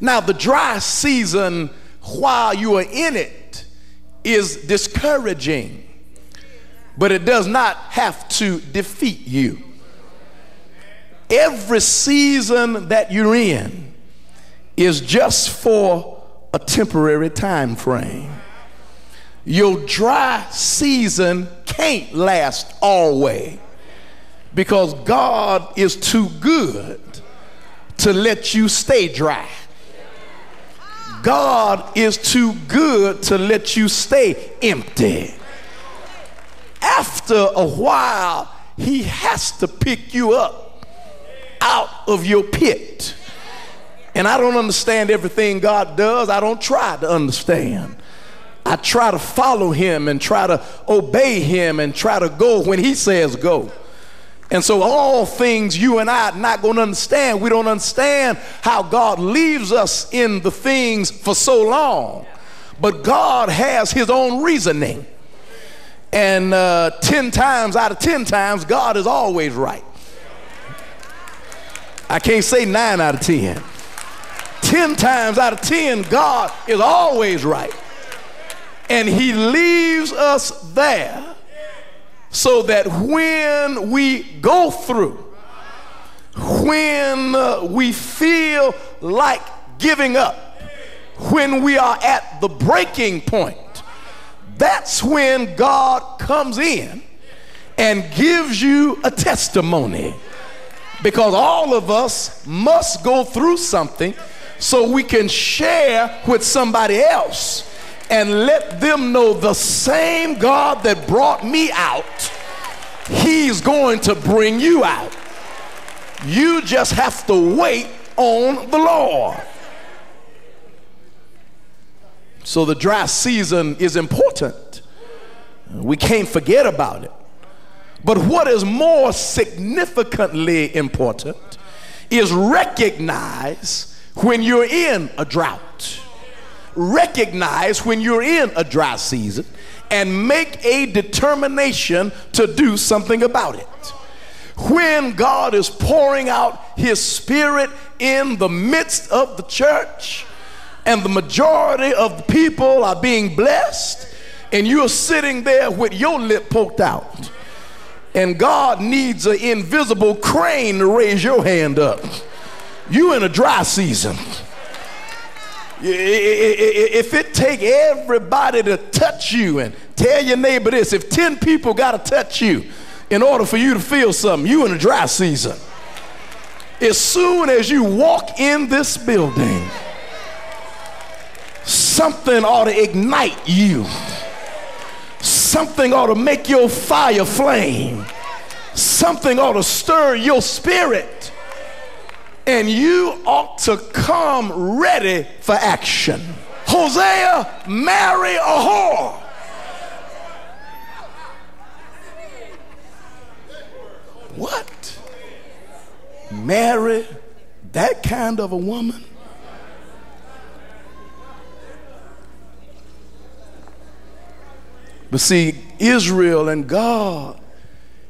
Now, the dry season while you are in it is discouraging, but it does not have to defeat you. Every season that you're in is just for a temporary time frame. Your dry season can't last always, because God is too good to let you stay dry. God is too good to let you stay empty. After a while, he has to pick you up out of your pit. And I don't understand everything God does. I don't try to understand. I try to follow him and try to obey him and try to go when he says go. And so all things you and I are not going to understand. We don't understand how God leaves us in the things for so long. But God has his own reasoning. And 10 times out of 10 times, God is always right. I can't say 9 out of 10. 10 times out of 10, God is always right. And he leaves us there so that when we go through, when we feel like giving up, when we are at the breaking point, that's when God comes in and gives you a testimony. Because all of us must go through something so we can share with somebody else and let them know the same God that brought me out, he's going to bring you out. You just have to wait on the Lord. So the dry season is important. We can't forget about it. But what is more significantly important is recognize when you're in a drought. Recognize when you're in a dry season and make a determination to do something about it. When God is pouring out his spirit in the midst of the church and the majority of the people are being blessed, and you're sitting there with your lip poked out, and God needs an invisible crane to raise your hand up, you in a dry season. If it take everybody to touch you, and tell your neighbor this, if 10 people got to touch you in order for you to feel something, you in a dry season. As soon as you walk in this building, something ought to ignite you. Something ought to make your fire flame. Something ought to stir your spirit. And you ought to come ready for action. Hosea, marry a whore. What? Marry that kind of a woman? But see, Israel and God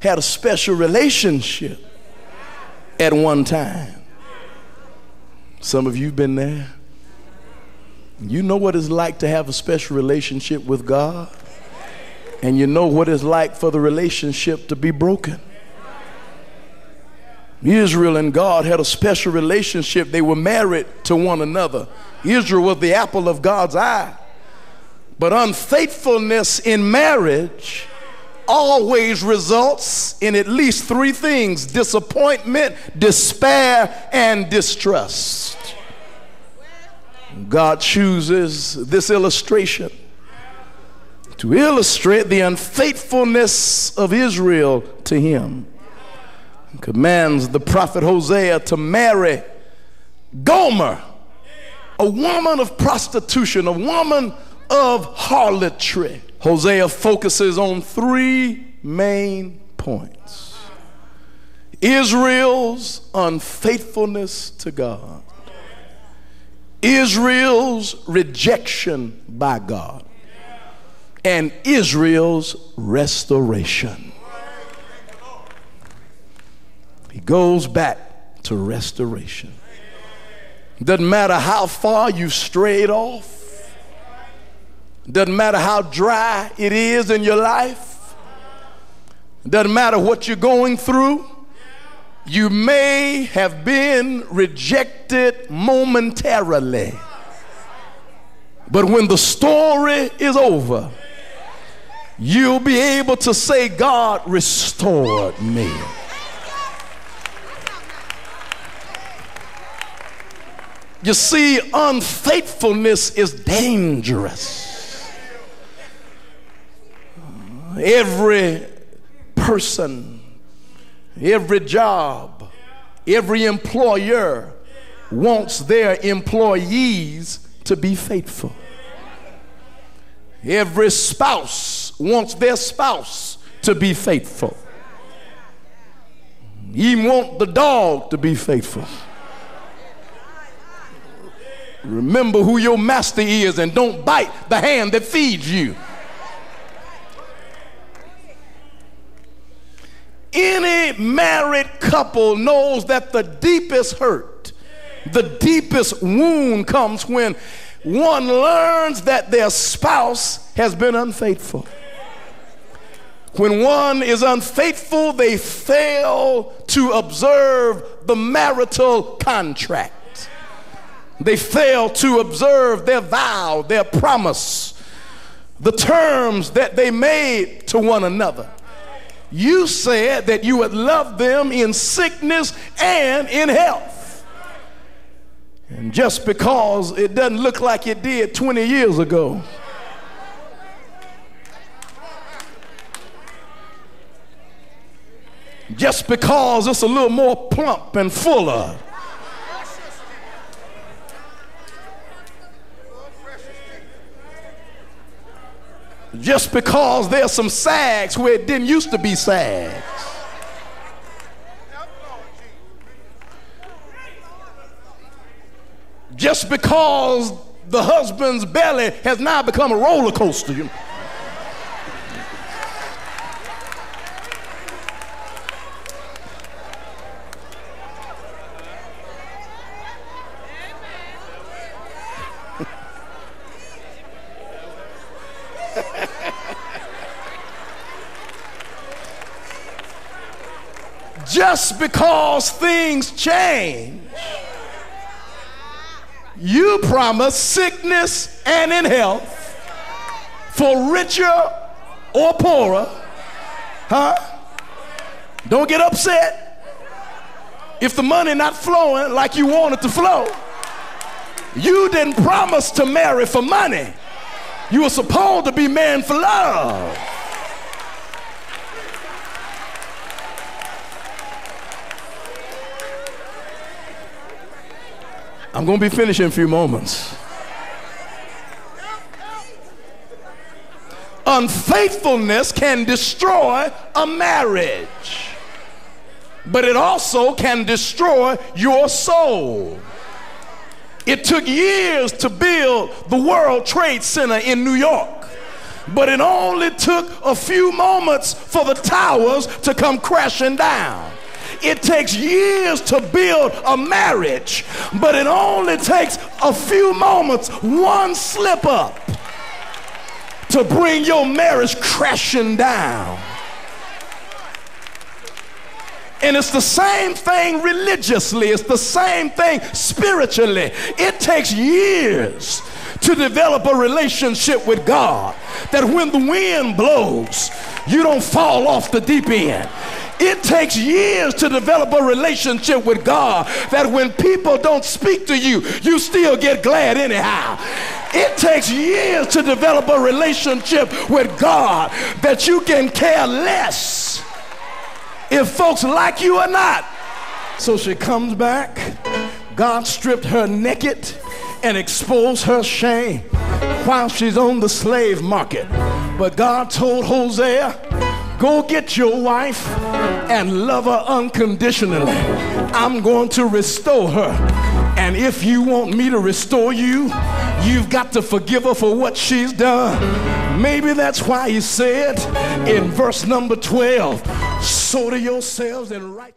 had a special relationship at one time. Some of you have been there. You know what it's like to have a special relationship with God, and you know what it's like for the relationship to be broken. Israel and God had a special relationship. They were married to one another. Israel was the apple of God's eye. But unfaithfulness in marriage always results in at least 3 things: disappointment, despair, and distrust. God chooses this illustration to illustrate the unfaithfulness of Israel to him. He commands the prophet Hosea to marry Gomer, a woman of prostitution, a woman of harlotry. Hosea focuses on 3 main points: Israel's unfaithfulness to God, Israel's rejection by God, and Israel's restoration. He goes back to restoration. Doesn't matter how far you've strayed off. Doesn't matter how dry it is in your life. Doesn't matter what you're going through. You may have been rejected momentarily, but when the story is over, you'll be able to say, God restored me. You see, unfaithfulness is dangerous. Every person, every job, every employer wants their employees to be faithful. Every spouse wants their spouse to be faithful. You want the dog to be faithful. Remember who your master is and don't bite the hand that feeds you. Any married couple knows that the deepest hurt, the deepest wound comes when one learns that their spouse has been unfaithful. When one is unfaithful, they fail to observe the marital contract. They fail to observe their vow, their promise, the terms that they made to one another. You said that you would love them in sickness and in health. And just because it doesn't look like it did 20 years ago, just because it's a little more plump and fuller, just because there's some sags where it didn't used to be sags. Just because the husband's belly has now become a roller coaster. Just because things change, you promise sickness and in health for richer or poorer. Huh? Don't get upset if the money not flowing like you want it to flow. You didn't promise to marry for money. You were supposed to be married for love. I'm going to be finishing in a few moments. Unfaithfulness can destroy a marriage, but it also can destroy your soul. It took years to build the World Trade Center in New York, but it only took a few moments for the towers to come crashing down. It takes years to build a marriage, but it only takes a few moments, one slip up, to bring your marriage crashing down. And it's the same thing religiously. It's the same thing spiritually. It takes years to develop a relationship with God, that when the wind blows, you don't fall off the deep end. It takes years to develop a relationship with God, that when people don't speak to you, you still get glad anyhow. It takes years to develop a relationship with God, that you can care less if folks like you or not. So she comes back. God stripped her naked and exposed her shame while she's on the slave market. But God told Hosea, go get your wife and love her unconditionally. I'm going to restore her. And if you want me to restore you, you've got to forgive her for what she's done. Maybe that's why he said in verse number 12, sow to yourselves and right.